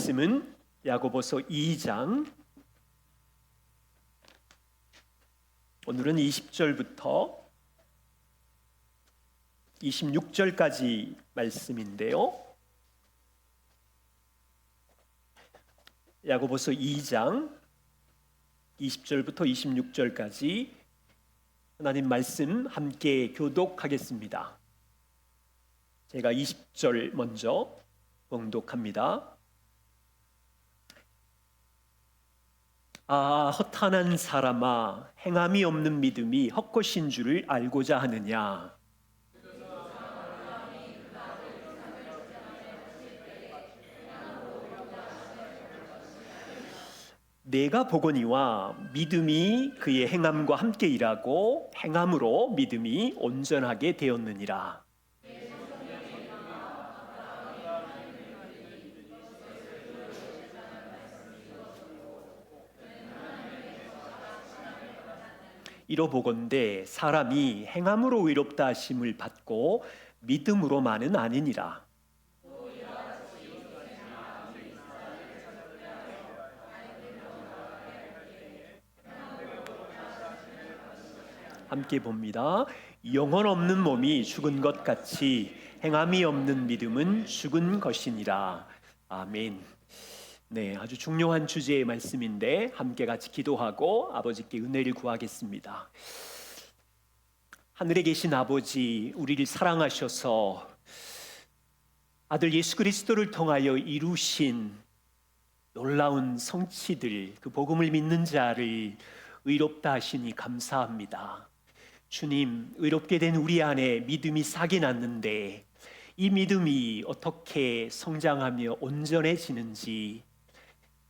말씀은 야고보서 2장, 오늘은 20절부터 26절까지 말씀인데요. 야고보서 2장 20절부터 26절까지 하나님 말씀 함께 교독하겠습니다. 제가 20절 먼저 봉독합니다. 아, 허탄한 사람아, 행함이 없는 믿음이 헛것인 줄을 알고자 하느냐? 내가 보거니와 믿음이 그의 행함과 함께 일하고 행함으로 믿음이 온전하게 되었느니라. 이러보건대 사람이 행함으로 의롭다 하심을 받고 믿음으로만은 아니니라. 함께 봅니다. 영혼 없는 몸이 죽은 것 같이 행함이 없는 믿음은 죽은 것이니라. 아멘. 네, 아주 중요한 주제의 말씀인데 함께 같이 기도하고 아버지께 은혜를 구하겠습니다. 하늘에 계신 아버지, 우리를 사랑하셔서 아들 예수 그리스도를 통하여 이루신 놀라운 성취들, 그 복음을 믿는 자를 의롭다 하시니 감사합니다. 주님, 의롭게 된 우리 안에 믿음이 싹이 났는데 이 믿음이 어떻게 성장하며 온전해지는지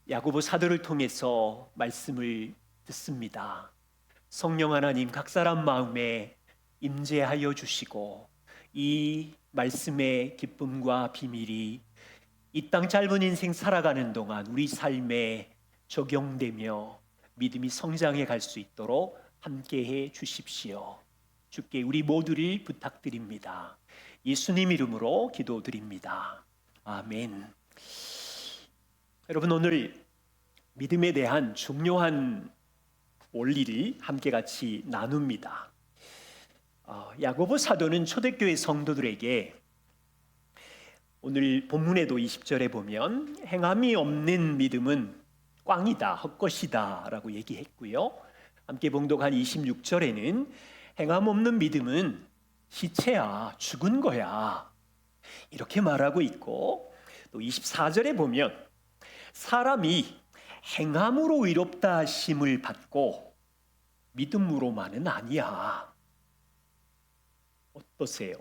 야고보 사도를 통해서 말씀을 듣습니다. 성령 하나님, 각 사람 마음에 임재하여 주시고 이 말씀의 기쁨과 비밀이 이 땅 짧은 인생 살아가는 동안 우리 삶에 적용되며 믿음이 성장해 갈 수 있도록 함께해 주십시오. 주께 우리 모두를 부탁드립니다. 예수님 이름으로 기도드립니다. 아멘. 여러분, 오늘 믿음에 대한 중요한 원리를 함께 같이 나눕니다. 야고보 사도는 초대교회 성도들에게 오늘 본문에도 20절에 보면 행함이 없는 믿음은 꽝이다, 헛것이다 라고 얘기했고요. 함께 봉독한 26절에는 행함 없는 믿음은 시체야, 죽은 거야 이렇게 말하고 있고, 또 24절에 보면 사람이 행함으로 의롭다 하심을 받고 믿음으로만은 아니야. 어떠세요?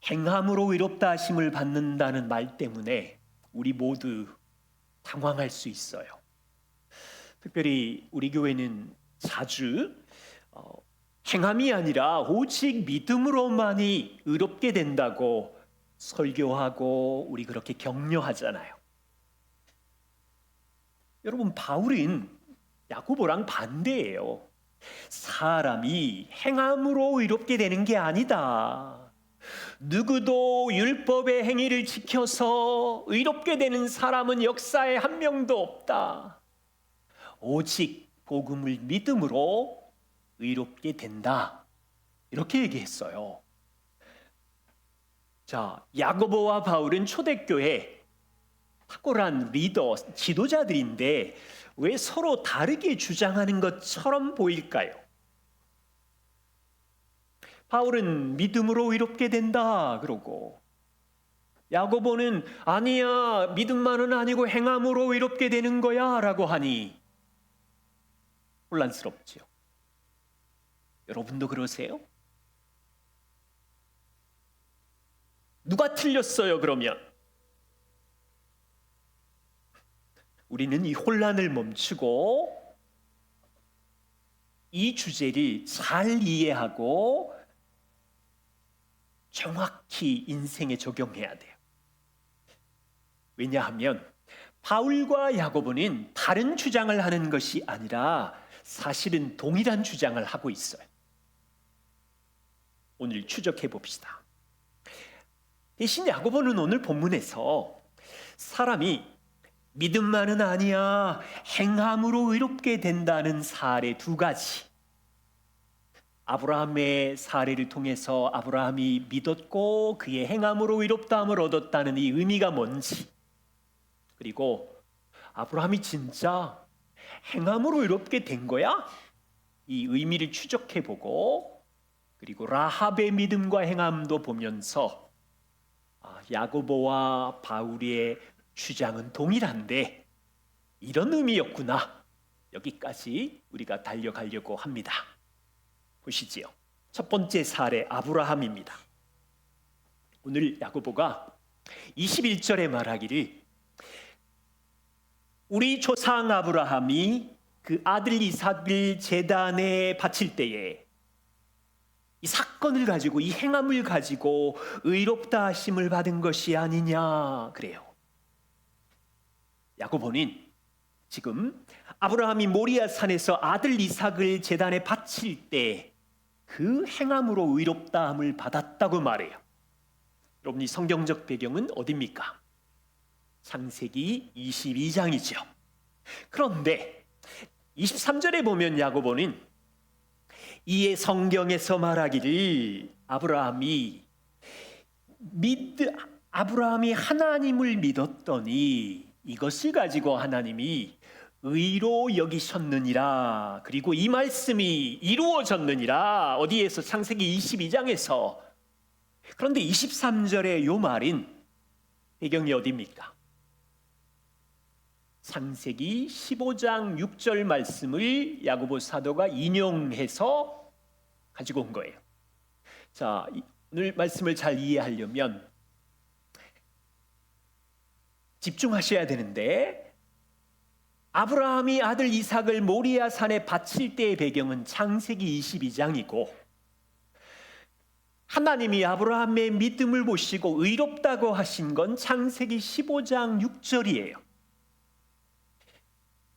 행함으로 의롭다 하심을 받는다는 말 때문에 우리 모두 당황할 수 있어요. 특별히 우리 교회는 자주 행함이 아니라 오직 믿음으로만이 의롭게 된다고 설교하고 우리 그렇게 격려하잖아요. 여러분, 바울은 야고보랑 반대예요. 사람이 행함으로 의롭게 되는 게 아니다. 누구도 율법의 행위를 지켜서 의롭게 되는 사람은 역사에 한 명도 없다. 오직 복음을 믿음으로 의롭게 된다. 이렇게 얘기했어요. 자, 야고보와 바울은 초대교회 탁월한 리더, 지도자들인데 왜 서로 다르게 주장하는 것처럼 보일까요? 바울은 믿음으로 의롭게 된다 그러고, 야고보는 아니야, 믿음만은 아니고 행함으로 의롭게 되는 거야 라고 하니 혼란스럽죠. 여러분도 그러세요? 누가 틀렸어요 그러면? 우리는 이 혼란을 멈추고 이 주제를 잘 이해하고 정확히 인생에 적용해야 돼요. 왜냐하면 바울과 야고보는 다른 주장을 하는 것이 아니라 사실은 동일한 주장을 하고 있어요. 오늘 추적해 봅시다. 대신 야고보는 오늘 본문에서 사람이 믿음만은 아니야, 행함으로 의롭게 된다는 사례 두 가지. 아브라함의 사례를 통해서 아브라함이 믿었고 그의 행함으로 의롭다함을 얻었다는 이 의미가 뭔지, 그리고 아브라함이 진짜 행함으로 의롭게 된 거야? 이 의미를 추적해보고, 그리고 라합의 믿음과 행함도 보면서 야고보와 바울의 주장은 동일한데 이런 의미였구나, 여기까지 우리가 달려가려고 합니다. 보시지요. 첫 번째 사례 아브라함입니다. 오늘 야고보가 21절에 말하기를 우리 조상 아브라함이 그 아들 이삭을 제단에 바칠 때에 이 사건을 가지고, 이 행함을 가지고 의롭다 하심을 받은 것이 아니냐 그래요. 야고보는 지금 아브라함이 모리아 산에서 아들 이삭을 제단에 바칠 때 그 행함으로 의롭다함을 받았다고 말해요. 여러분, 이 성경적 배경은 어디입니까? 창세기 22장이죠. 그런데 23절에 보면 야고보는 이에 성경에서 말하기를 아브라함이 하나님을 믿었더니 이것을 가지고 하나님이 의로 여기셨느니라. 그리고 이 말씀이 이루어졌느니라. 어디에서? 창세기 22장에서. 그런데 23절의 요 말인 배경이 어디입니까? 창세기 15장 6절 말씀을 야고보 사도가 인용해서 가지고 온 거예요. 자, 오늘 말씀을 잘 이해하려면 집중하셔야 되는데, 아브라함이 아들 이삭을 모리아 산에 바칠 때의 배경은 창세기 22장이고 하나님이 아브라함의 믿음을 보시고 의롭다고 하신 건 창세기 15장 6절이에요.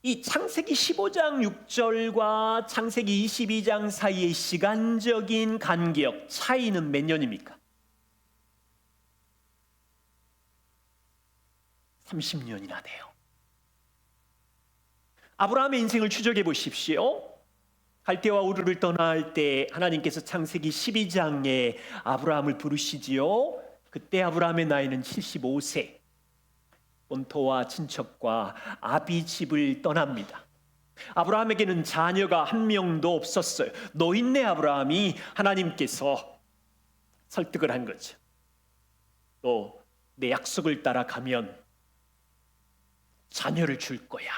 이 창세기 15장 6절과 창세기 22장 사이의 시간적인 간격 차이는 몇 년입니까? 30년이나 돼요. 아브라함의 인생을 추적해 보십시오. 갈대와 우르를 떠날 때 하나님께서 창세기 12장에 아브라함을 부르시지요. 그때 아브라함의 나이는 75세. 본토와 친척과 아비 집을 떠납니다. 아브라함에게는 자녀가 한 명도 없었어요. 노인네 아브라함이 하나님께서 설득을 한 거죠. 또 내 약속을 따라가면 자녀를 줄 거야,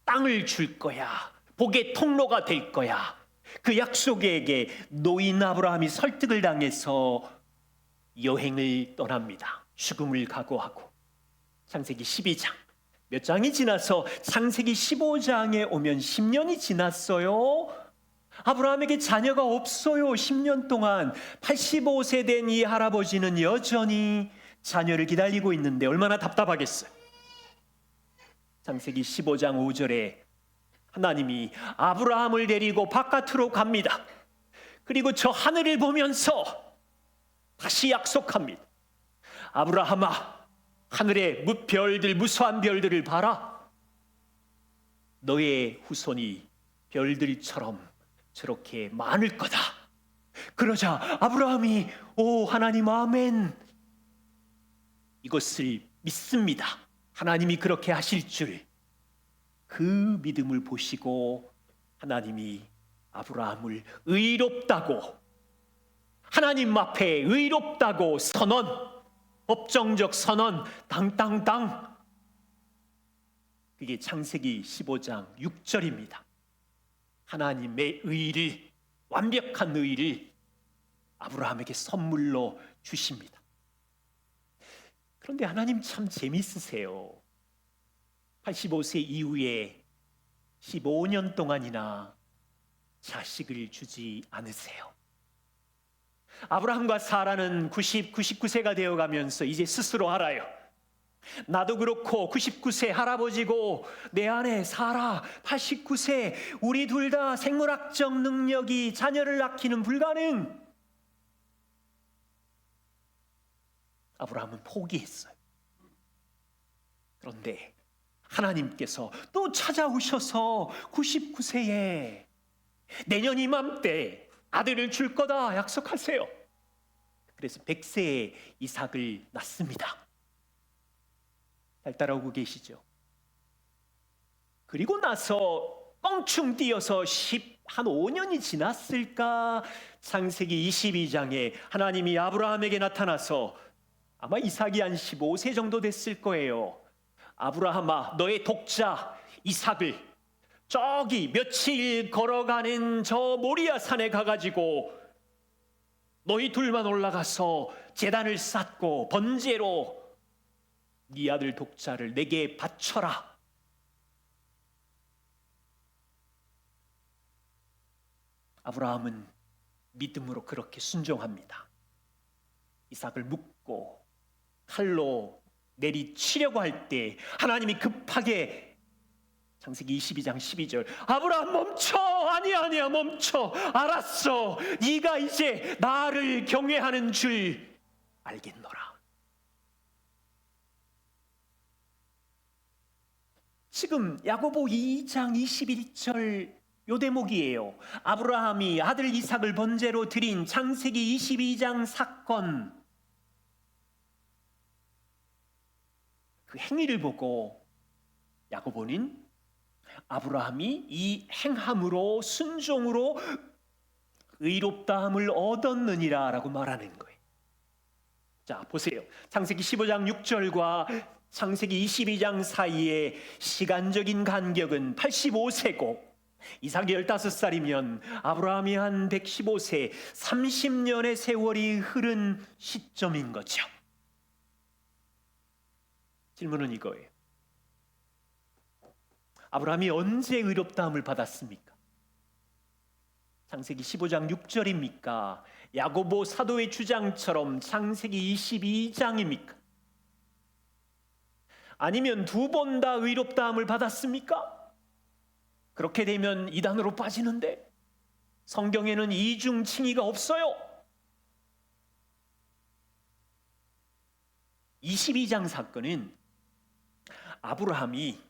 땅을 줄 거야, 복의 통로가 될 거야. 그 약속에게 노인 아브라함이 설득을 당해서 여행을 떠납니다. 죽음을 각오하고. 창세기 12장 몇 장이 지나서 창세기 15장에 오면 10년이 지났어요. 아브라함에게 자녀가 없어요. 10년 동안 85세 된 이 할아버지는 여전히 자녀를 기다리고 있는데 얼마나 답답하겠어요. 창세기 15장 5절에 하나님이 아브라함을 데리고 바깥으로 갑니다. 그리고 저 하늘을 보면서 다시 약속합니다. 아브라함아, 하늘의 무별들, 무수한 별들을 봐라. 너의 후손이 별들처럼 저렇게 많을 거다. 그러자 아브라함이 오 하나님 아멘, 이것을 믿습니다. 하나님이 그렇게 하실 줄. 그 믿음을 보시고 하나님이 아브라함을 의롭다고, 하나님 앞에 의롭다고 선언, 법정적 선언, 땅땅땅. 그게 창세기 15장 6절입니다. 하나님의 의를, 완벽한 의를 아브라함에게 선물로 주십니다. 그런데 하나님 참 재밌으세요. 85세 이후에 15년 동안이나 자식을 주지 않으세요. 아브라함과 사라는 99세가 되어가면서 이제 스스로 알아요. 나도 그렇고 99세 할아버지고 내 아내 사라 89세, 우리 둘 다 생물학적 능력이 자녀를 낳기는 불가능. 아브라함은 포기했어요. 그런데 하나님께서 또 찾아오셔서 99세에 내년 이맘때 아들을 줄 거다 약속하세요. 그래서 100세에 이삭을 낳습니다. 잘 따라오고 계시죠? 그리고 나서 껑충 뛰어서 한 5년이 지났을까? 창세기 22장에 하나님이 아브라함에게 나타나서 아마 이삭이 한 15세 정도 됐을 거예요. 아브라함아, 너의 독자 이삭을 저기 며칠 걸어가는 저 모리아 산에 가가지고 너희 둘만 올라가서 제단을 쌓고 번제로 네 아들 독자를 내게 바쳐라. 아브라함은 믿음으로 그렇게 순종합니다. 이삭을 묶고 칼로 내리치려고 할 때 하나님이 급하게 창세기 22장 12절 아브라함 멈춰. 아니야 멈춰. 알았어. 네가 이제 나를 경외하는 줄 알겠노라. 지금 야고보 2장 21절 요 대목이에요. 아브라함이 아들 이삭을 번제로 드린 창세기 22장 사건, 그 행위를 보고 야고보는 아브라함이 이 행함으로 순종으로 의롭다함을 얻었느니라 라고 말하는 거예요. 자 보세요. 창세기 15장 6절과 창세기 22장 사이의 시간적인 간격은 85세고 이삭이 15살이면 아브라함이 한 115세, 30년의 세월이 흐른 시점인 거죠. 질문은 이거예요. 아브라함이 언제 의롭다함을 받았습니까? 창세기 15장 6절입니까? 야고보 사도의 주장처럼 창세기 22장입니까? 아니면 두 번 다 의롭다함을 받았습니까? 그렇게 되면 이단으로 빠지는데 성경에는 이중 칭의가 없어요. 22장 사건은 아브라함이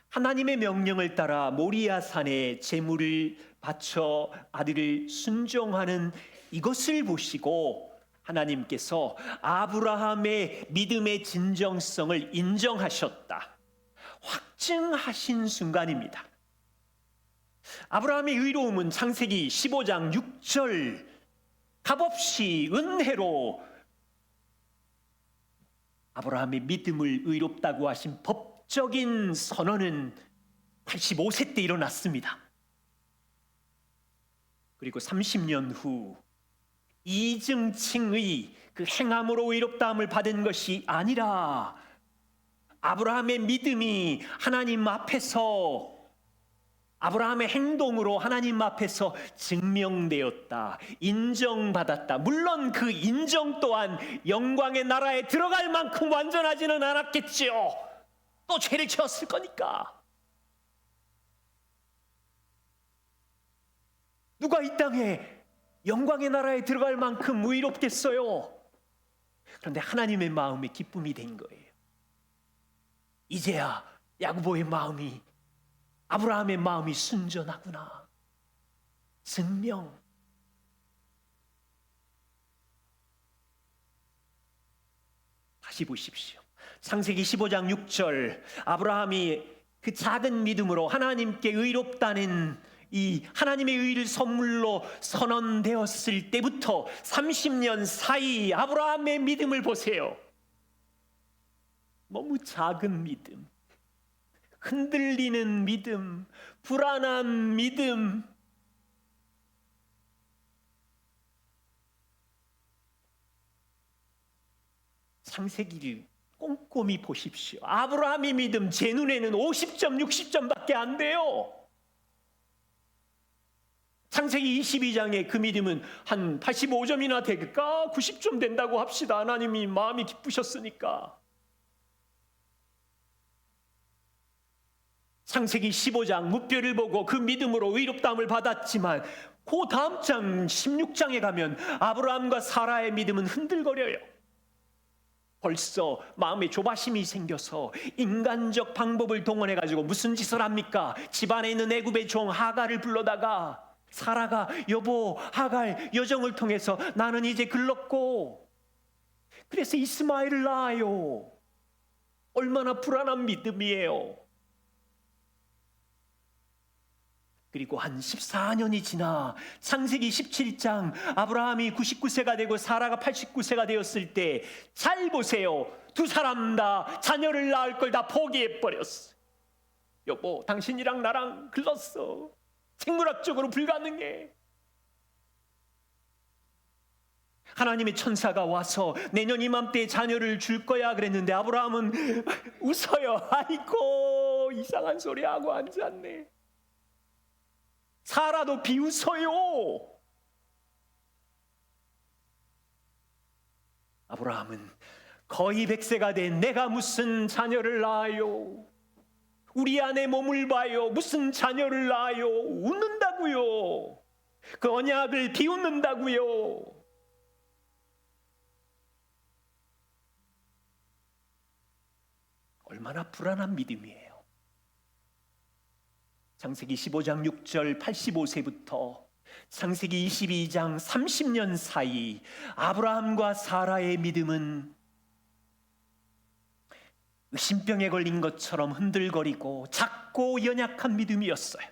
하나님의 명령을 따라 모리아 산에 제물을 바쳐 아들을 순종하는 이것을 보시고 하나님께서 아브라함의 믿음의 진정성을 인정하셨다, 확증하신 순간입니다. 아브라함의 의로움은 창세기 15장 6절 값없이 은혜로 아브라함의 믿음을 의롭다고 하신 법적인 선언은 85세 때 일어났습니다. 그리고 30년 후 이증칭의 그 행함으로 의롭다함을 받은 것이 아니라 아브라함의 믿음이 하나님 앞에서, 아브라함의 행동으로 하나님 앞에서 증명되었다, 인정받았다. 물론 그 인정 또한 영광의 나라에 들어갈 만큼 완전하지는 않았겠지요. 또 죄를 지었을 거니까. 누가 이 땅에 영광의 나라에 들어갈 만큼 의롭겠어요? 그런데 하나님의 마음에 기쁨이 된 거예요. 이제야 야고보의 마음이, 아브라함의 마음이 순전하구나. 증명. 다시 보십시오. 창세기 15장 6절 아브라함이 그 작은 믿음으로 하나님께 의롭다는 이 하나님의 의를 선물로 선언되었을 때부터 30년 사이 아브라함의 믿음을 보세요. 너무 작은 믿음, 흔들리는 믿음, 불안한 믿음. 창세기를 꼼꼼히 보십시오. 아브라함의 믿음 제 눈에는 50점, 60점밖에 안 돼요. 창세기 22장의 그 믿음은 한 85점이나 될까? 90점 된다고 합시다. 하나님이 마음이 기쁘셨으니까. 창세기 15장 무뼈를 보고 그 믿음으로 의롭다함을 받았지만 그 다음 장 16장에 가면 아브라함과 사라의 믿음은 흔들거려요. 벌써 마음에 조바심이 생겨서 인간적 방법을 동원해 가지고 무슨 짓을 합니까? 집안에 있는 애굽의 종 하갈을 불러다가 사라가 여보 하갈 여정을 통해서 나는 이제 글렀고 그래서 이스마엘을 낳아요. 얼마나 불안한 믿음이에요. 그리고 한 14년이 지나 창세기 17장 아브라함이 99세가 되고 사라가 89세가 되었을 때 잘 보세요. 두 사람 다 자녀를 낳을 걸 다 포기해버렸어. 여보 당신이랑 나랑 글렀어. 생물학적으로 불가능해. 하나님의 천사가 와서 내년 이맘때에 자녀를 줄 거야 그랬는데 아브라함은 웃어요. 아이고 이상한 소리 하고 앉았네. 사라도 비웃어요. 아브라함은 거의 100세가 된 내가 무슨 자녀를 낳아요. 우리 안에 몸을 봐요. 무슨 자녀를 낳아요. 웃는다고요. 그 언약을 비웃는다고요. 얼마나 불안한 믿음이에요. 창세기 15장 6절 85세부터 창세기 22장 30년 사이 아브라함과 사라의 믿음은 의심병에 걸린 것처럼 흔들거리고 작고 연약한 믿음이었어요.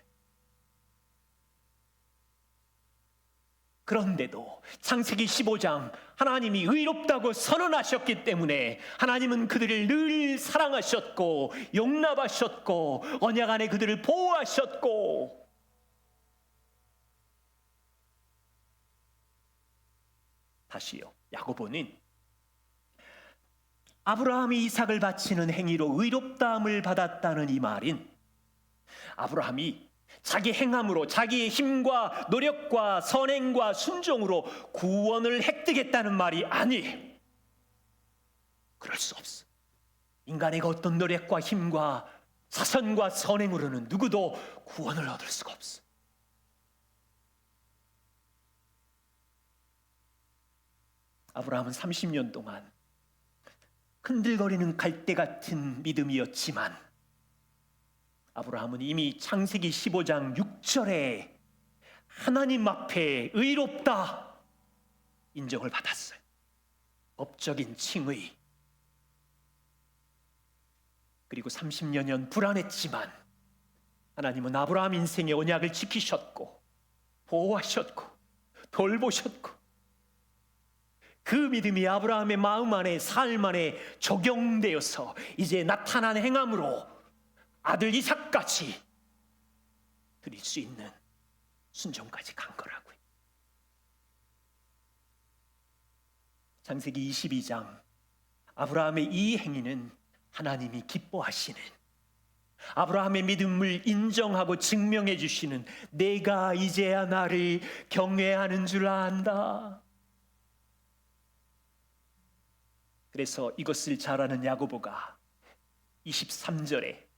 그런데도 창세기 15장 하나님이 의롭다고 선언하셨기 때문에 하나님은 그들을 늘 사랑하셨고 용납하셨고 언약 안에 그들을 보호하셨고 다시요. 야고보는 아브라함이 이삭을 바치는 행위로 의롭다함을 받았다는 이 말인 아브라함이 자기 행함으로 자기의 힘과 노력과 선행과 순종으로 구원을 획득했다는 말이 아니에요. 그럴 수 없어. 인간의 어떤 노력과 힘과 사선과 선행으로는 누구도 구원을 얻을 수가 없어. 아브라함은 30년 동안 흔들거리는 갈대 같은 믿음이었지만 아브라함은 이미 창세기 15장 6절에 하나님 앞에 의롭다 인정을 받았어요. 법적인 칭의. 그리고 30여 년 불안했지만 하나님은 아브라함 인생의 언약을 지키셨고 보호하셨고 돌보셨고 그 믿음이 아브라함의 마음 안에 삶 안에 적용되어서 이제 나타난 행함으로 아들 이삭까지 드릴 수 있는 순종까지 간 거라고요. 창세기 22장 아브라함의 이 행위는 하나님이 기뻐하시는 아브라함의 믿음을 인정하고 증명해 주시는 내가 이제야 나를 경외하는 줄 안다. 그래서 이것을 잘 아는 야고보가 23절에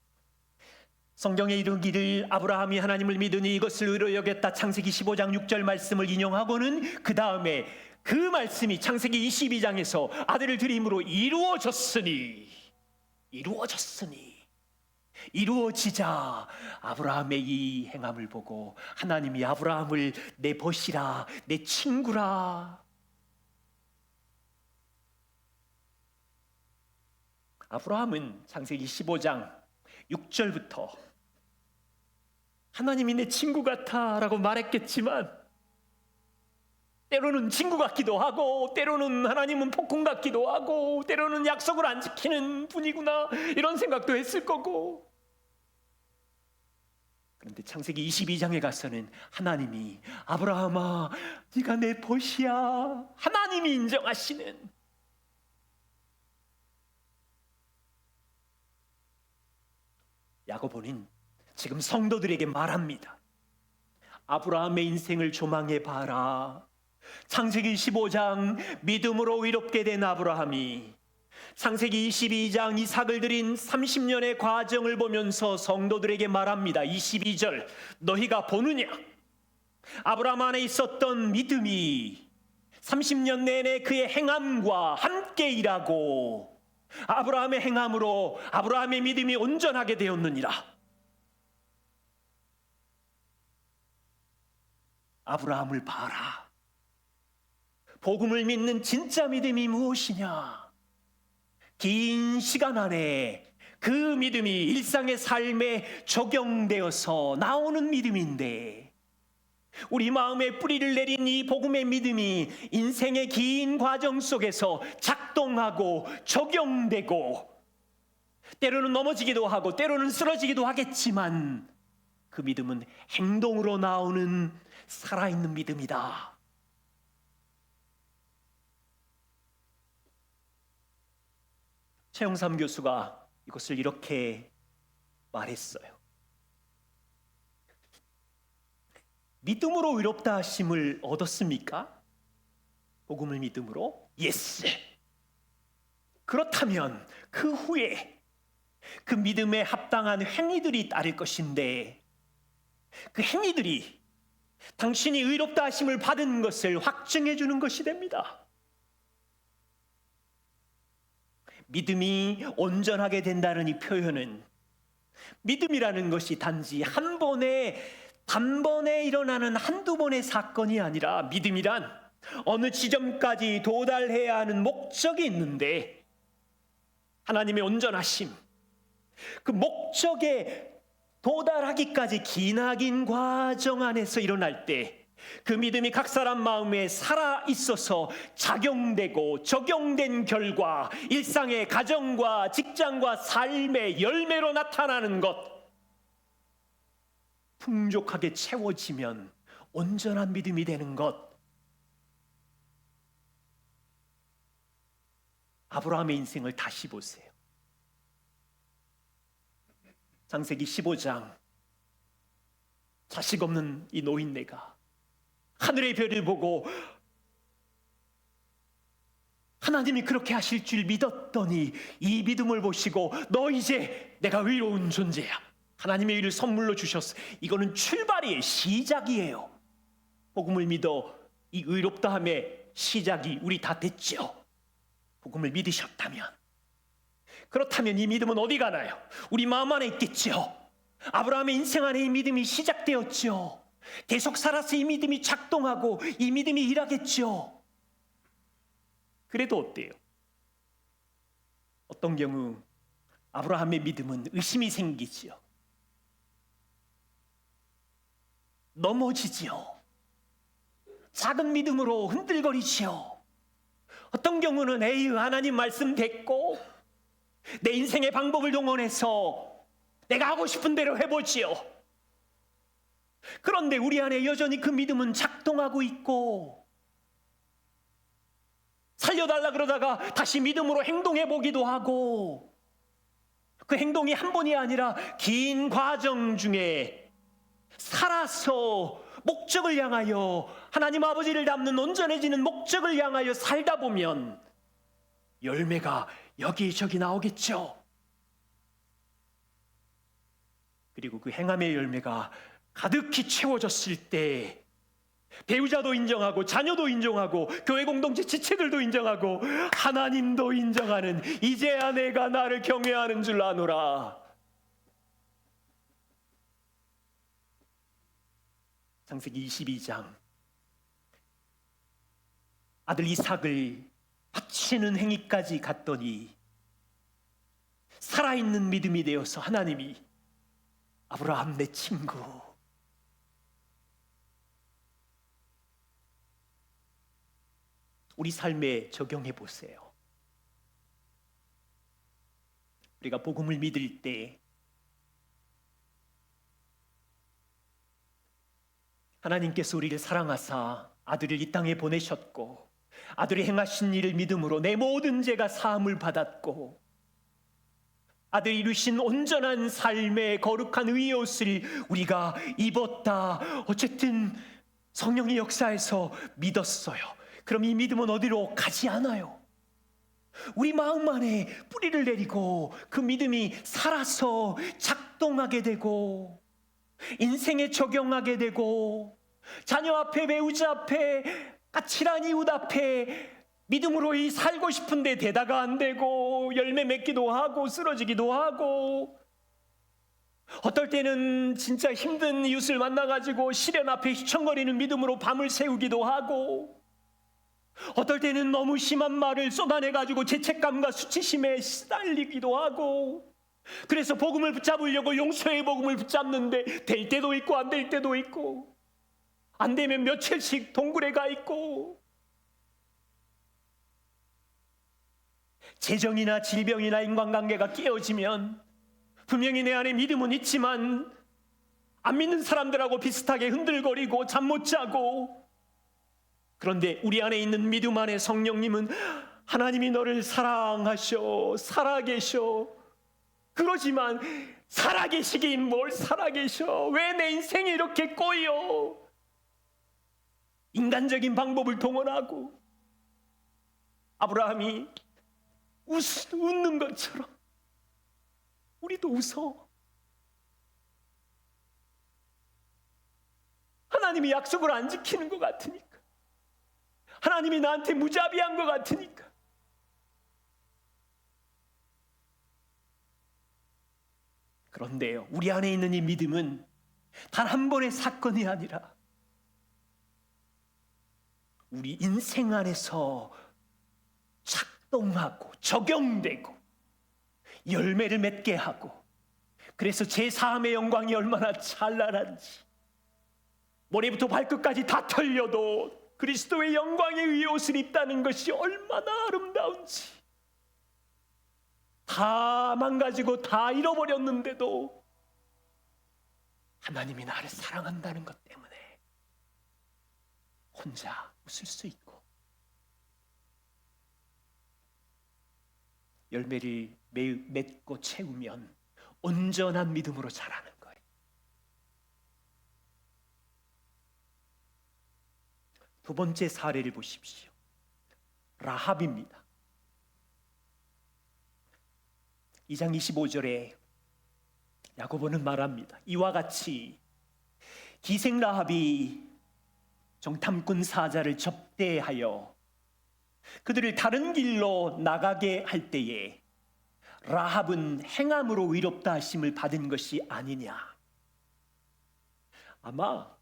성경에 이르기를 아브라함이 하나님을 믿으니 이것을 의로 여겼다 창세기 15장 6절 말씀을 인용하고는 그 다음에 그 말씀이 창세기 22장에서 아들을 드림으로 이루어지자 아브라함의 이 행함을 보고 하나님이 아브라함을 내 벗이라 내 친구라. 아브라함은 창세기 15장 6절부터 하나님이 내 친구 같아 라고 말했겠지만 때로는 친구 같기도 하고 때로는 하나님은 폭군 같기도 하고 때로는 약속을 안 지키는 분이구나 이런 생각도 했을 거고 그런데 창세기 22장에 가서는 하나님이 아브라함아 네가 내 벗이야 하나님이 인정하시는 야고보는 지금 성도들에게 말합니다. 아브라함의 인생을 조망해 봐라. 창세기 15장 믿음으로 의롭게 된 아브라함이 창세기 22장 이삭을 드린 30년의 과정을 보면서 성도들에게 말합니다. 22절 너희가 보느냐? 아브라함 안에 있었던 믿음이 30년 내내 그의 행함과 함께 일하고 아브라함의 행함으로 아브라함의 믿음이 온전하게 되었느니라. 아브라함을 봐라. 복음을 믿는 진짜 믿음이 무엇이냐? 긴 시간 안에 그 믿음이 일상의 삶에 적용되어서 나오는 믿음인데, 우리 마음에 뿌리를 내린 이 복음의 믿음이 인생의 긴 과정 속에서 작동하고 적용되고, 때로는 넘어지기도 하고 때로는 쓰러지기도 하겠지만 그 믿음은 행동으로 나오는 살아있는 믿음이다. 최영삼 교수가 이것을 이렇게 말했어요. 믿음으로 의롭다 하심을 얻었습니까? 복음을 믿음으로? 예스. 그렇다면 그 후에 그 믿음에 합당한 행위들이 따를 것인데, 그 행위들이 당신이 의롭다 하심을 받은 것을 확증해 주는 것이 됩니다. 믿음이 온전하게 된다는 이 표현은, 믿음이라는 것이 단지 단번에 일어나는 한두 번의 사건이 아니라, 믿음이란 어느 지점까지 도달해야 하는 목적이 있는데, 하나님의 온전하심, 그 목적에 도달하기까지 기나긴 과정 안에서 일어날 때 그 믿음이 각 사람 마음에 살아 있어서 작용되고 적용된 결과 일상의 가정과 직장과 삶의 열매로 나타나는 것, 풍족하게 채워지면 온전한 믿음이 되는 것. 아브라함의 인생을 다시 보세요. 창세기 15장, 자식 없는 이 노인네가 하늘의 별을 보고 하나님이 그렇게 하실 줄 믿었더니 이 믿음을 보시고 너 이제 내가 의로운 존재야, 하나님의 의를 선물로 주셨어. 이거는 출발이에요. 시작이에요. 복음을 믿어 이 의롭다함의 시작이 우리 다 됐죠. 복음을 믿으셨다면. 그렇다면 이 믿음은 어디 가나요? 우리 마음 안에 있겠죠. 아브라함의 인생 안에 이 믿음이 시작되었죠. 계속 살아서 이 믿음이 작동하고 이 믿음이 일하겠죠. 그래도 어때요? 어떤 경우 아브라함의 믿음은 의심이 생기지요. 넘어지지요. 작은 믿음으로 흔들거리지요. 어떤 경우는 에휴, 하나님 말씀 됐고 내 인생의 방법을 동원해서 내가 하고 싶은 대로 해보지요. 그런데 우리 안에 여전히 그 믿음은 작동하고 있고, 살려달라 그러다가 다시 믿음으로 행동해 보기도 하고, 그 행동이 한 번이 아니라 긴 과정 중에 살아서 목적을 향하여, 하나님 아버지를 닮는 온전해지는 목적을 향하여 살다 보면 열매가 여기저기 나오겠죠. 그리고 그 행함의 열매가 가득히 채워졌을 때 배우자도 인정하고 자녀도 인정하고 교회 공동체 지체들도 인정하고 하나님도 인정하는, 이제야 내가 나를 경외하는 줄 아노라. 창세기 22장, 아들 이삭을 바치는 행위까지 갔더니 살아있는 믿음이 되어서 하나님이 아브라함 내 친구, 우리 삶에 적용해 보세요. 우리가 복음을 믿을 때 하나님께서 우리를 사랑하사 아들을 이 땅에 보내셨고, 아들이 행하신 일을 믿음으로 내 모든 죄가 사함을 받았고, 아들이 이루신 온전한 삶의 거룩한 의의 옷을 우리가 입었다. 어쨌든 성령의 역사에서 믿었어요. 그럼 이 믿음은 어디로 가지 않아요. 우리 마음 안에 뿌리를 내리고 그 믿음이 살아서 작동하게 되고 인생에 적용하게 되고 자녀 앞에, 배우자 앞에, 까칠한 이웃 앞에 믿음으로 살고 싶은데 되다가 안 되고, 열매 맺기도 하고 쓰러지기도 하고, 어떨 때는 진짜 힘든 이웃을 만나가지고 시련 앞에 휘청거리는 믿음으로 밤을 새우기도 하고, 어떨 때는 너무 심한 말을 쏟아내가지고 죄책감과 수치심에 시달리기도 하고, 그래서 복음을 붙잡으려고 용서의 복음을 붙잡는데 될 때도 있고 안 될 때도 있고, 안 되면 며칠씩 동굴에 가 있고, 재정이나 질병이나 인간관계가 깨어지면 분명히 내 안에 믿음은 있지만 안 믿는 사람들하고 비슷하게 흔들거리고 잠 못 자고, 그런데 우리 안에 있는 믿음 안에 성령님은 하나님이 너를 사랑하셔, 살아계셔. 그러지만 살아계시긴 뭘 살아계셔, 왜 내 인생이 이렇게 꼬여? 인간적인 방법을 동원하고 아브라함이 웃는 것처럼 우리도 웃어. 하나님이 약속을 안 지키는 것 같으니까, 하나님이 나한테 무자비한 것 같으니까. 그런데요, 우리 안에 있는 이 믿음은 단 한 번의 사건이 아니라 우리 인생 안에서 작동하고 적용되고 열매를 맺게 하고, 그래서 제3의 영광이 얼마나 찬란한지, 머리부터 발끝까지 다 털려도 그리스도의 영광의 위에 옷을 입다는 것이 얼마나 아름다운지, 다 망가지고 다 잃어버렸는데도 하나님이 나를 사랑한다는 것 때문에 혼자 웃을 수 있고, 열매를 맺고 채우면 온전한 믿음으로 자라는 거예요. 두 번째 사례를 보십시오. 라합입니다. 2장 25절에 야고보는 말합니다. 이와 같이 기생 라합이 정탐꾼 사자를 접대하여 그들을 다른 길로 나가게 할 때에 라합은 행함으로 의롭다 하심을 받은 것이 아니냐. 아마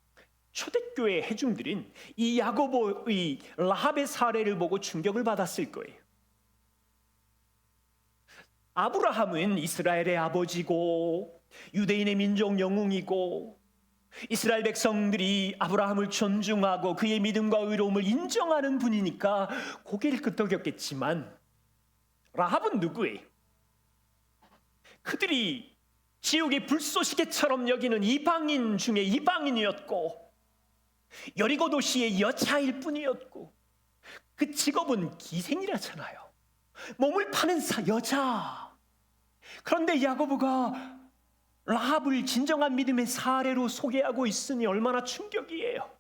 초대교회 회중들은 이 야고보의 라합의 사례를 보고 충격을 받았을 거예요. 아브라함은 이스라엘의 아버지고 유대인의 민족 영웅이고, 이스라엘 백성들이 아브라함을 존중하고 그의 믿음과 의로움을 인정하는 분이니까 고개를 끄덕였겠지만, 라합은 누구예요? 그들이 지옥의 불쏘시개처럼 여기는 이방인 중에 이방인이었고, 여리고 도시의 여자일 뿐이었고, 그 직업은 기생이라잖아요. 몸을 파는 여자. 그런데 야고보가 라합을 진정한 믿음의 사례로 소개하고 있으니 얼마나 충격이에요.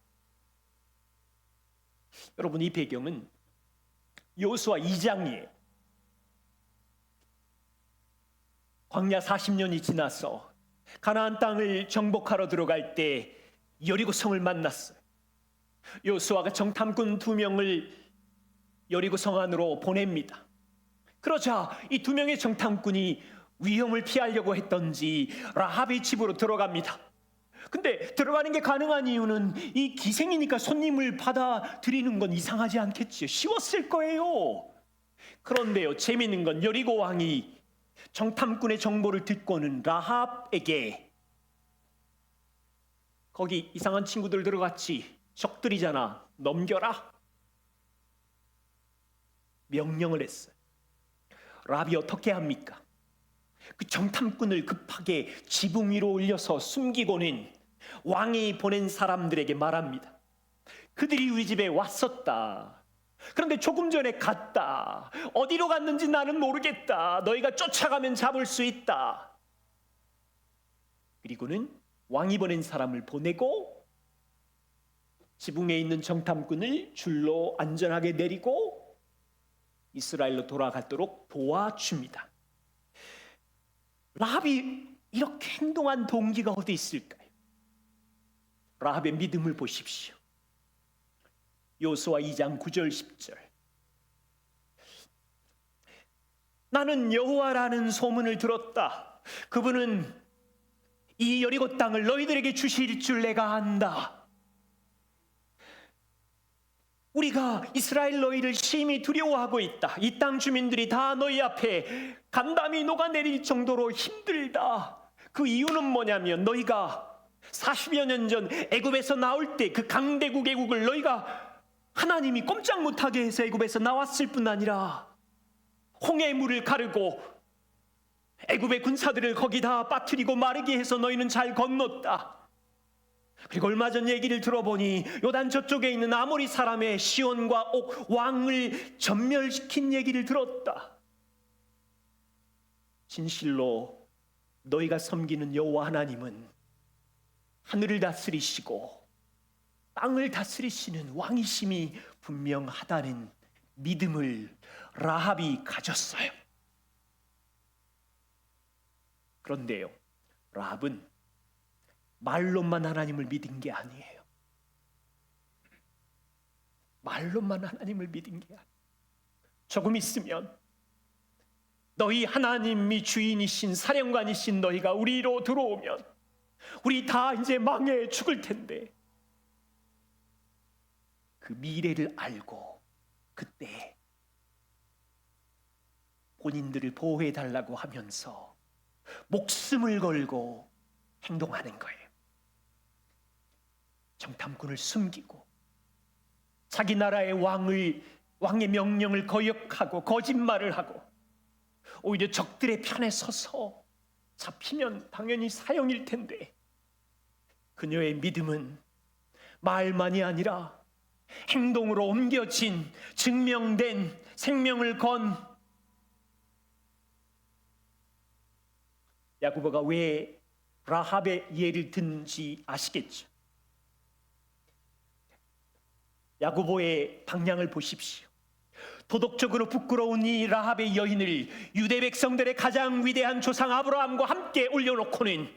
여러분, 이 배경은 여호수아 2장이에요. 광야 40년이 지나서 가나안 땅을 정복하러 들어갈 때 여리고 성을 만났어요. 여호수아가 정탐꾼 2명을 여리고 성 안으로 보냅니다. 그러자 이 2명의 정탐꾼이 위험을 피하려고 했던지 라합의 집으로 들어갑니다. 근데 들어가는 게 가능한 이유는 이 기생이니까 손님을 받아들이는 건 이상하지 않겠지요. 쉬웠을 거예요. 그런데요, 재미있는 건 여리고 왕이 정탐꾼의 정보를 듣고는 라합에게 거기 이상한 친구들 들어갔지, 적들이잖아, 넘겨라, 명령을 했어요. 라합이 어떻게 합니까? 그 정탐꾼을 급하게 지붕 위로 올려서 숨기고는 왕이 보낸 사람들에게 말합니다. 그들이 우리 집에 왔었다. 그런데 조금 전에 갔다. 어디로 갔는지 나는 모르겠다. 너희가 쫓아가면 잡을 수 있다. 그리고는 왕이 보낸 사람을 보내고 지붕에 있는 정탐꾼을 줄로 안전하게 내리고 이스라엘로 돌아가도록 도와줍니다. 라합이 이렇게 행동한 동기가 어디 있을까요? 라합의 믿음을 보십시오. 여호수아 2장 9절 10절. 나는 여호와라는 소문을 들었다. 그분은 이 여리고 땅을 너희들에게 주실 줄 내가 안다. 우리가 이스라엘 너희를 심히 두려워하고 있다. 이 땅 주민들이 다 너희 앞에 간담이 녹아내릴 정도로 힘들다. 그 이유는 뭐냐면 너희가 40여 년 전 애굽에서 나올 때 그 강대국 애국을 너희가 하나님이 꼼짝 못하게 해서 애굽에서 나왔을 뿐 아니라 홍해의 물을 가르고 애굽의 군사들을 거기다 빠뜨리고 마르게 해서 너희는 잘 건넜다. 그리고 얼마 전 얘기를 들어보니 요단 저쪽에 있는 아모리 사람의 시온과 옥 왕을 전멸시킨 얘기를 들었다. 진실로 너희가 섬기는 여호와 하나님은 하늘을 다스리시고 땅을 다스리시는 왕이심이 분명하다는 믿음을 라합이 가졌어요. 그런데요, 라합은 말로만 하나님을 믿은 게 아니에요. 말로만 하나님을 믿은 게 아니에요. 조금 있으면 너희 하나님이 주인이신 사령관이신 너희가 우리로 들어오면 우리 다 이제 망해 죽을 텐데, 그 미래를 알고 그때 본인들을 보호해 달라고 하면서 목숨을 걸고 행동하는 거예요. 정탐꾼을 숨기고 자기 나라의 왕의 명령을 거역하고 거짓말을 하고 오히려 적들의 편에 서서 잡히면 당연히 사형일 텐데, 그녀의 믿음은 말만이 아니라 행동으로 옮겨진, 증명된, 생명을 건. 야고보가 왜 라합의 예를 든지 아시겠죠? 야고보의 방향을 보십시오. 도덕적으로 부끄러운 이 라합의 여인을 유대 백성들의 가장 위대한 조상 아브라함과 함께 올려놓고는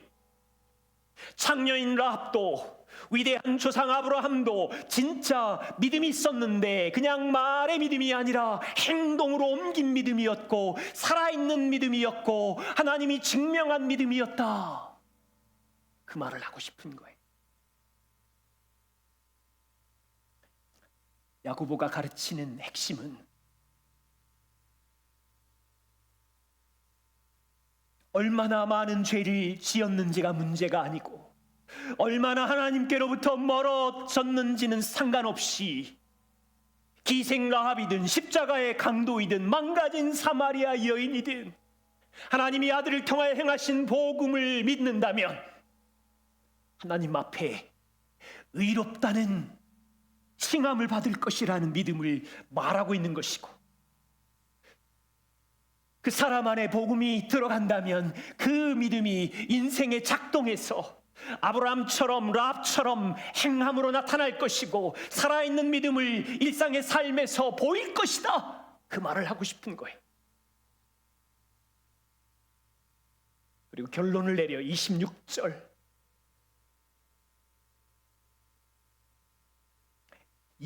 창녀인 라합도 위대한 조상 아브라함도 진짜 믿음이 있었는데 그냥 말의 믿음이 아니라 행동으로 옮긴 믿음이었고 살아있는 믿음이었고 하나님이 증명한 믿음이었다. 그 말을 하고 싶은 거예요. 야고보가 가르치는 핵심은 얼마나 많은 죄를 지었는지가 문제가 아니고 얼마나 하나님께로부터 멀어졌는지는 상관없이 기생 라합이든 십자가의 강도이든 망가진 사마리아 여인이든 하나님이 아들을 통하여 행하신 복음을 믿는다면 하나님 앞에 의롭다는 칭함을 받을 것이라는 믿음을 말하고 있는 것이고, 그 사람 안에 복음이 들어간다면 그 믿음이 인생에 작동해서 아브라함처럼 라합처럼 행함으로 나타날 것이고 살아있는 믿음을 일상의 삶에서 보일 것이다. 그 말을 하고 싶은 거예요. 그리고 결론을 내려 26절.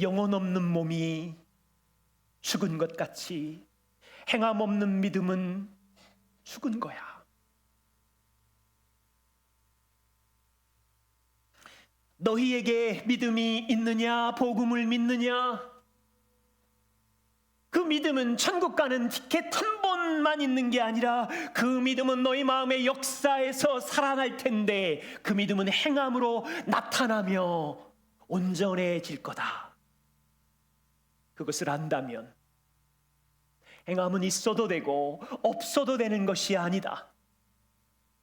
영혼 없는 몸이 죽은 것 같이 행함 없는 믿음은 죽은 거야. 너희에게 믿음이 있느냐? 복음을 믿느냐? 그 믿음은 천국 가는 티켓 한 번만 있는 게 아니라 그 믿음은 너희 마음의 역사에서 살아날 텐데 그 믿음은 행함으로 나타나며 온전해질 거다. 그것을 안다면 행함은 있어도 되고 없어도 되는 것이 아니다.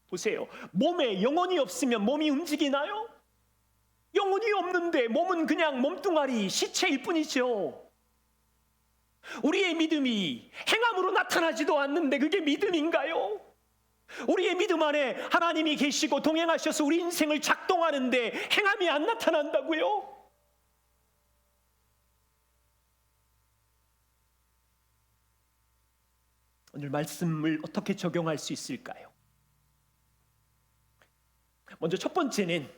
보세요. 몸에 영혼이 없으면 몸이 움직이나요? 영혼이 없는데 몸은 그냥 몸뚱아리, 시체일 뿐이죠. 우리의 믿음이 행함으로 나타나지도 않는데 그게 믿음인가요? 우리의 믿음 안에 하나님이 계시고 동행하셔서 우리 인생을 작동하는데 행함이 안 나타난다고요? 오늘 말씀을 어떻게 적용할 수 있을까요? 먼저 첫 번째는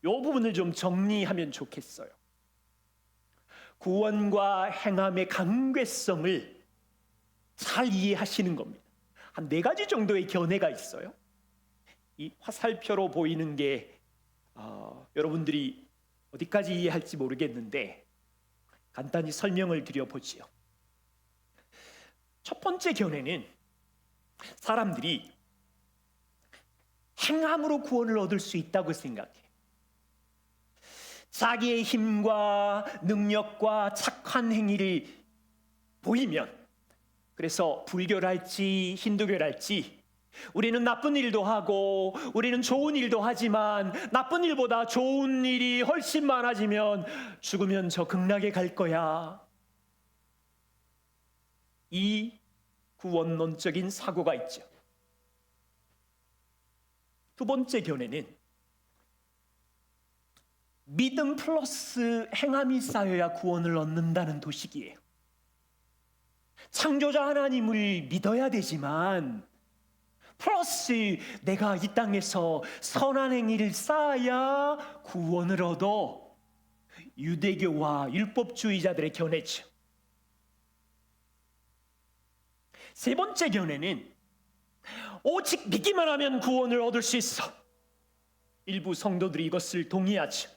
이 부분을 좀 정리하면 좋겠어요. 구원과 행함의 관계성을 잘 이해하시는 겁니다. 한 4가지 정도의 견해가 있어요. 이 화살표로 보이는 게 여러분들이 어디까지 이해할지 모르겠는데 간단히 설명을 드려보지요. 첫 번째 견해는 사람들이 행함으로 구원을 얻을 수 있다고 생각해요. 자기의 힘과 능력과 착한 행위를 보이면, 그래서 불교랄지 힌두교랄지 우리는 나쁜 일도 하고 우리는 좋은 일도 하지만 나쁜 일보다 좋은 일이 훨씬 많아지면 죽으면 저 극락에 갈 거야. 이 구원론적인 사고가 있죠. 두 번째 견해는 믿음 플러스 행함이 쌓여야 구원을 얻는다는 도식이에요. 창조자 하나님을 믿어야 되지만 플러스 내가 이 땅에서 선한 행위를 쌓아야 구원을 얻어. 유대교와 율법주의자들의 견해죠. 세 번째 견해는 오직 믿기만 하면 구원을 얻을 수 있어. 일부 성도들이 이것을 동의하죠.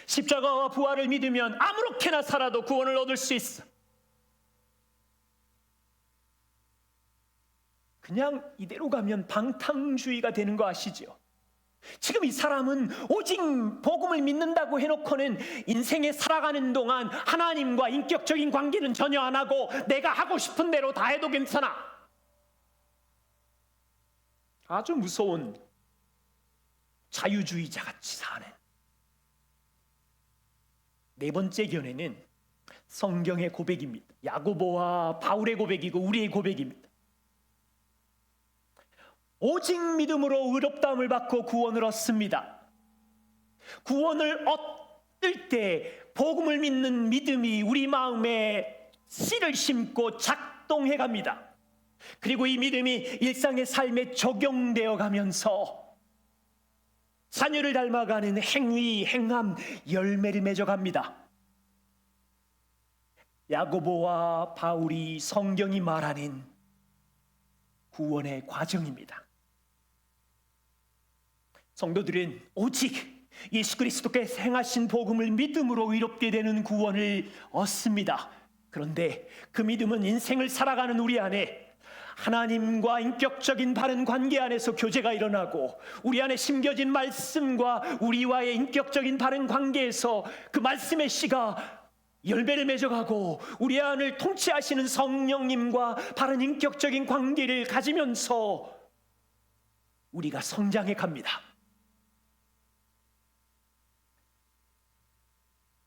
십자가와 부활을 믿으면 아무렇게나 살아도 구원을 얻을 수 있어. 그냥 이대로 가면 방탕주의가 되는 거 아시죠? 지금 이 사람은 오직 복음을 믿는다고 해놓고는 인생에 살아가는 동안 하나님과 인격적인 관계는 전혀 안 하고 내가 하고 싶은 대로 다 해도 괜찮아. 아주 무서운 자유주의자 같이 사는. 네 번째 견해는 성경의 고백입니다. 야고보와 바울의 고백이고 우리의 고백입니다. 오직 믿음으로 의롭다함을 받고 구원을 얻습니다. 구원을 얻을 때 복음을 믿는 믿음이 우리 마음에 씨를 심고 작동해 갑니다. 그리고 이 믿음이 일상의 삶에 적용되어 가면서 자녀를 닮아가는 행위, 행함, 열매를 맺어갑니다. 야고보와 바울이 성경이 말하는 구원의 과정입니다. 성도들은 오직 예수 그리스도께서 행하신 복음을 믿음으로 의롭게 되는 구원을 얻습니다. 그런데 그 믿음은 인생을 살아가는 우리 안에 하나님과 인격적인 바른 관계 안에서 교제가 일어나고 우리 안에 심겨진 말씀과 우리와의 인격적인 바른 관계에서 그 말씀의 씨가 열매를 맺어가고 우리 안을 통치하시는 성령님과 바른 인격적인 관계를 가지면서 우리가 성장해 갑니다.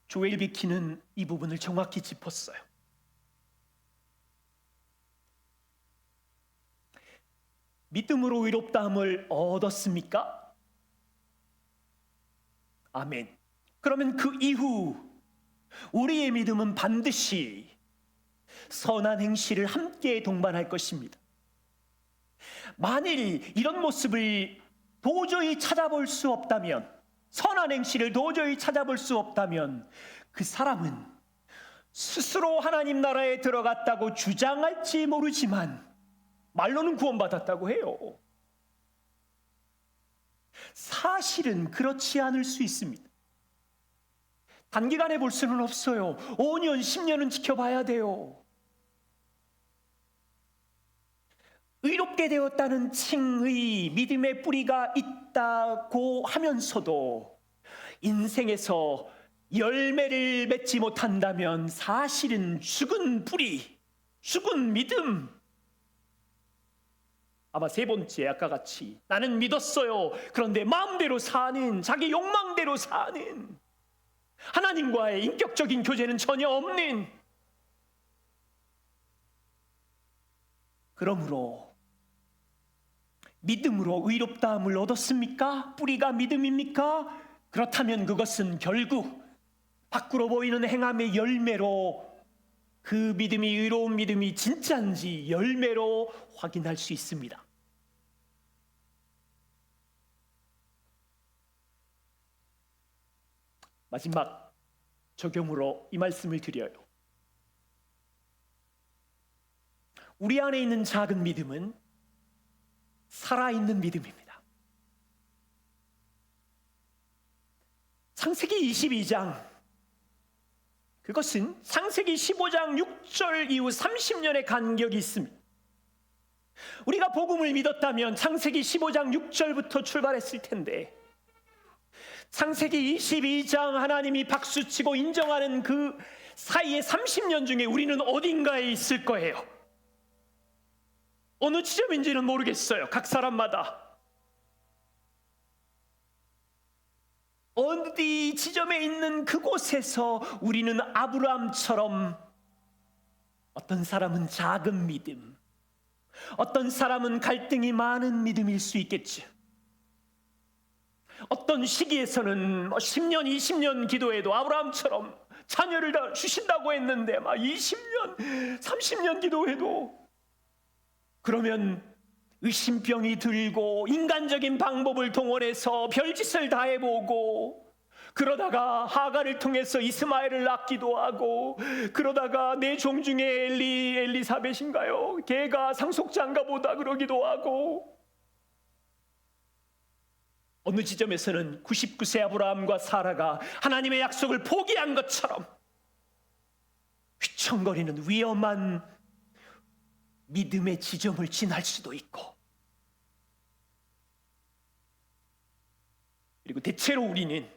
조엘 비키는 이 부분을 정확히 짚었어요. 믿음으로 의롭다함을 얻었습니까? 아멘. 그러면 그 이후 우리의 믿음은 반드시 선한 행실을 함께 동반할 것입니다. 만일 이런 모습을 도저히 찾아볼 수 없다면, 선한 행실을 도저히 찾아볼 수 없다면 그 사람은 스스로 하나님 나라에 들어갔다고 주장할지 모르지만 말로는 구원받았다고 해요. 사실은 그렇지 않을 수 있습니다. 단기간에 볼 수는 없어요. 5년, 10년은 지켜봐야 돼요. 의롭게 되었다는 칭의, 믿음의 뿌리가 있다고 하면서도 인생에서 열매를 맺지 못한다면 사실은 죽은 뿌리, 죽은 믿음. 아마 세 번째, 아까 같이 나는 믿었어요. 그런데 마음대로 사는, 자기 욕망대로 사는, 하나님과의 인격적인 교제는 전혀 없는. 그러므로 믿음으로 의롭다함을 얻었습니까? 뿌리가 믿음입니까? 그렇다면 그것은 결국 밖으로 보이는 행함의 열매로 그 믿음이 의로운 믿음이 진짜인지 열매로 확인할 수 있습니다. 마지막 적용으로 이 말씀을 드려요. 우리 안에 있는 작은 믿음은 살아있는 믿음입니다. 창세기 22장, 그것은 창세기 15장 6절 이후 30년의 간격이 있습니다. 우리가 복음을 믿었다면 창세기 15장 6절부터 출발했을 텐데, 창세기 22장 하나님이 박수치고 인정하는 그 사이의 30년 중에 우리는 어딘가에 있을 거예요. 어느 지점인지는 모르겠어요. 각 사람마다 어디 지점에 있는 그곳에서 우리는 아브라함처럼, 어떤 사람은 작은 믿음, 어떤 사람은 갈등이 많은 믿음일 수 있겠죠. 어떤 시기에서는 10년, 20년 기도해도 아브라함처럼 자녀를 다 주신다고 했는데 막 20년, 30년 기도해도, 그러면 의심병이 들고 인간적인 방법을 동원해서 별짓을 다 해보고, 그러다가 하가를 통해서 이스마엘을 낳기도 하고, 그러다가 내 종 중에 엘리사벳인가요? 걔가 상속자인가 보다 그러기도 하고, 어느 지점에서는 99세 아브라함과 사라가 하나님의 약속을 포기한 것처럼 휘청거리는 위험한 믿음의 지점을 지날 수도 있고, 그리고 대체로 우리는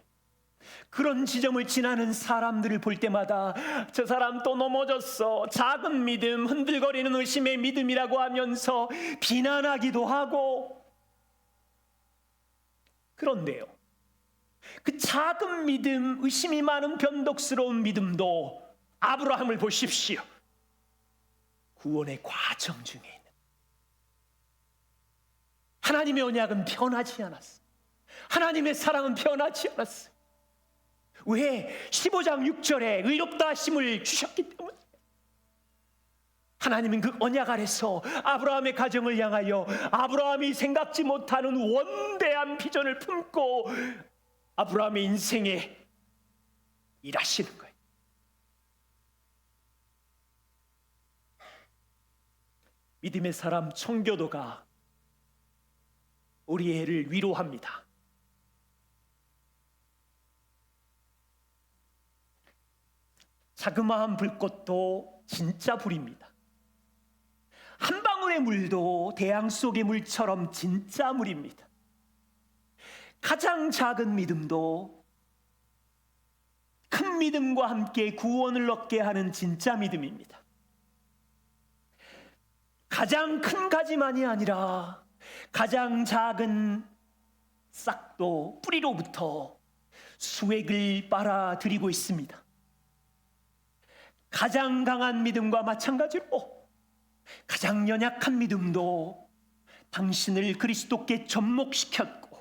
그런 지점을 지나는 사람들을 볼 때마다 저 사람 또 넘어졌어, 작은 믿음, 흔들거리는 의심의 믿음이라고 하면서 비난하기도 하고. 그런데요, 그 작은 믿음, 의심이 많은 변덕스러운 믿음도 아브라함을 보십시오. 구원의 과정 중에 있는, 하나님의 언약은 변하지 않았어. 하나님의 사랑은 변하지 않았어. 왜? 15장 6절에 의롭다 하심을 주셨기 때문에. 하나님은 그 언약 아래서 아브라함의 가정을 향하여 아브라함이 생각지 못하는 원대한 비전을 품고 아브라함의 인생에 일하시는 거예요. 믿음의 사람 청교도가 우리 애를 위로합니다. 자그마한 불꽃도 진짜 불입니다. 한 방울의 물도 대양 속의 물처럼 진짜 물입니다. 가장 작은 믿음도 큰 믿음과 함께 구원을 얻게 하는 진짜 믿음입니다. 가장 큰 가지만이 아니라 가장 작은 싹도 뿌리로부터 수액을 빨아들이고 있습니다. 가장 강한 믿음과 마찬가지로 가장 연약한 믿음도 당신을 그리스도께 접목시켰고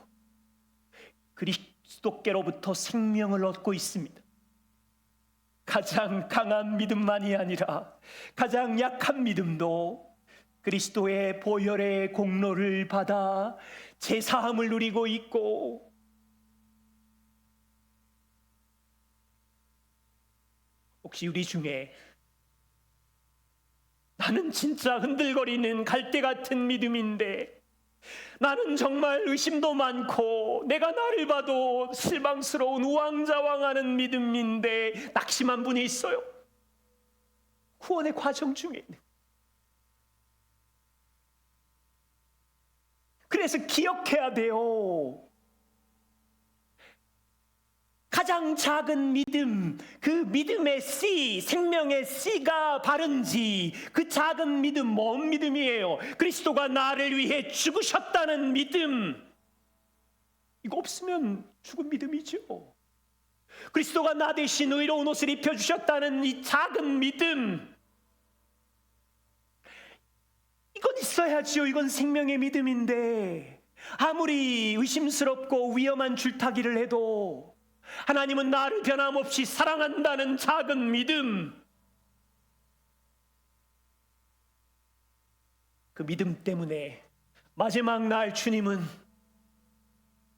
그리스도께로부터 생명을 얻고 있습니다. 가장 강한 믿음만이 아니라 가장 약한 믿음도 그리스도의 보혈의 공로를 받아 제사함을 누리고 있고, 혹시 우리 중에 나는 진짜 흔들거리는 갈대 같은 믿음인데, 나는 정말 의심도 많고 내가 나를 봐도 실망스러운 우왕좌왕하는 믿음인데 낙심한 분이 있어요. 구원의 과정 중에. 그래서 기억해야 돼요. 가장 작은 믿음, 그 믿음의 씨, 생명의 씨가 바른지, 그 작은 믿음, 뭔 믿음이에요? 그리스도가 나를 위해 죽으셨다는 믿음. 이거 없으면 죽은 믿음이죠. 그리스도가 나 대신 의로운 옷을 입혀주셨다는 이 작은 믿음, 이건 있어야지요. 이건 생명의 믿음인데, 아무리 의심스럽고 위험한 줄타기를 해도 하나님은 나를 변함없이 사랑한다는 작은 믿음, 그 믿음 때문에 마지막 날 주님은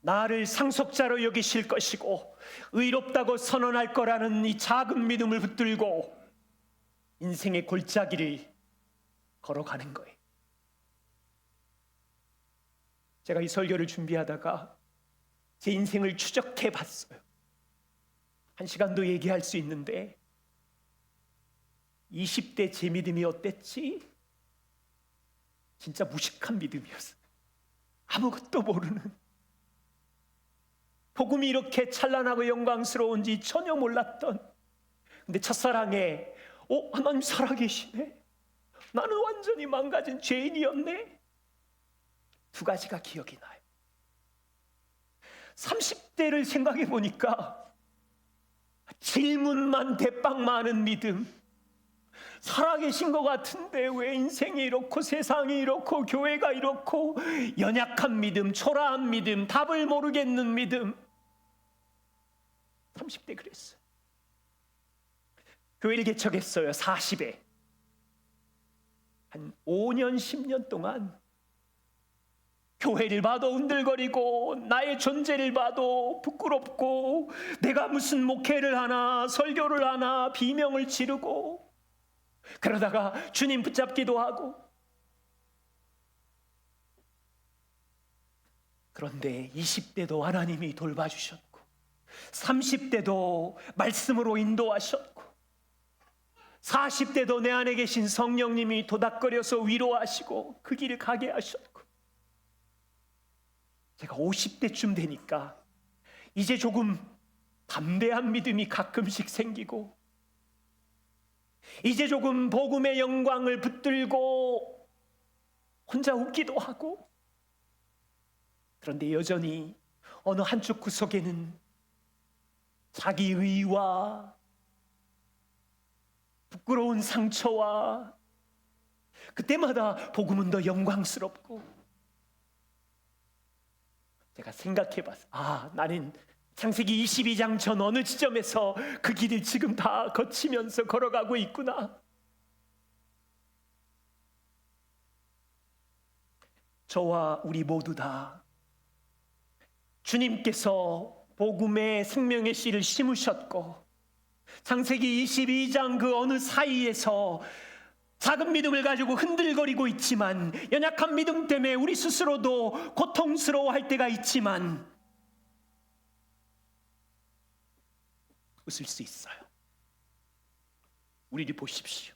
나를 상속자로 여기실 것이고 의롭다고 선언할 거라는 이 작은 믿음을 붙들고 인생의 골짜기를 걸어가는 거예요. 제가 이 설교를 준비하다가 제 인생을 추적해 봤어요. 한 시간도 얘기할 수 있는데 20대 제 믿음이 어땠지? 진짜 무식한 믿음이었어요. 아무것도 모르는, 복음이 이렇게 찬란하고 영광스러운지 전혀 몰랐던, 근데 첫사랑에 하나님 살아계시네, 나는 완전히 망가진 죄인이었네. 두 가지가 기억이 나요. 30대를 생각해 보니까 질문만 대빵 많은 믿음, 살아계신 것 같은데 왜 인생이 이렇고 세상이 이렇고 교회가 이렇고, 연약한 믿음, 초라한 믿음, 답을 모르겠는 믿음. 30대 그랬어요. 교회를 개척했어요. 40에 한 5년 10년 동안 교회를 봐도 흔들거리고 나의 존재를 봐도 부끄럽고, 내가 무슨 목회를 하나 설교를 하나 비명을 지르고, 그러다가 주님 붙잡기도 하고. 그런데 20대도 하나님이 돌봐주셨고 30대도 말씀으로 인도하셨고 40대도 내 안에 계신 성령님이 도닥거려서 위로하시고 그 길을 가게 하셨고, 제가 50대쯤 되니까 이제 조금 담대한 믿음이 가끔씩 생기고, 이제 조금 복음의 영광을 붙들고 혼자 웃기도 하고. 그런데 여전히 어느 한쪽 구석에는 자기의와 부끄러운 상처와, 그때마다 복음은 더 영광스럽고. 제가 생각해 봤어요. 나는 창세기 22장 전 어느 지점에서 그 길을 지금 다 거치면서 걸어가고 있구나. 저와 우리 모두 다 주님께서 복음의 생명의 씨를 심으셨고, 창세기 22장 그 어느 사이에서 작은 믿음을 가지고 흔들거리고 있지만, 연약한 믿음 때문에 우리 스스로도 고통스러워할 때가 있지만 웃을 수 있어요. 우리를 보십시오.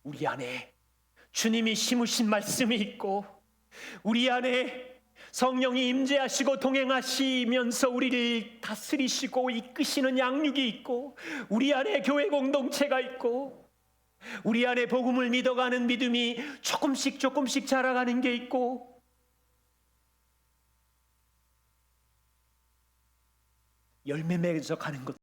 우리 안에 주님이 심으신 말씀이 있고, 우리 안에 성령이 임재하시고 동행하시면서 우리를 다스리시고 이끄시는 양육이 있고, 우리 안에 교회 공동체가 있고, 우리 안에 복음을 믿어가는 믿음이 조금씩 자라가는 게 있고, 열매 맺어 가는 것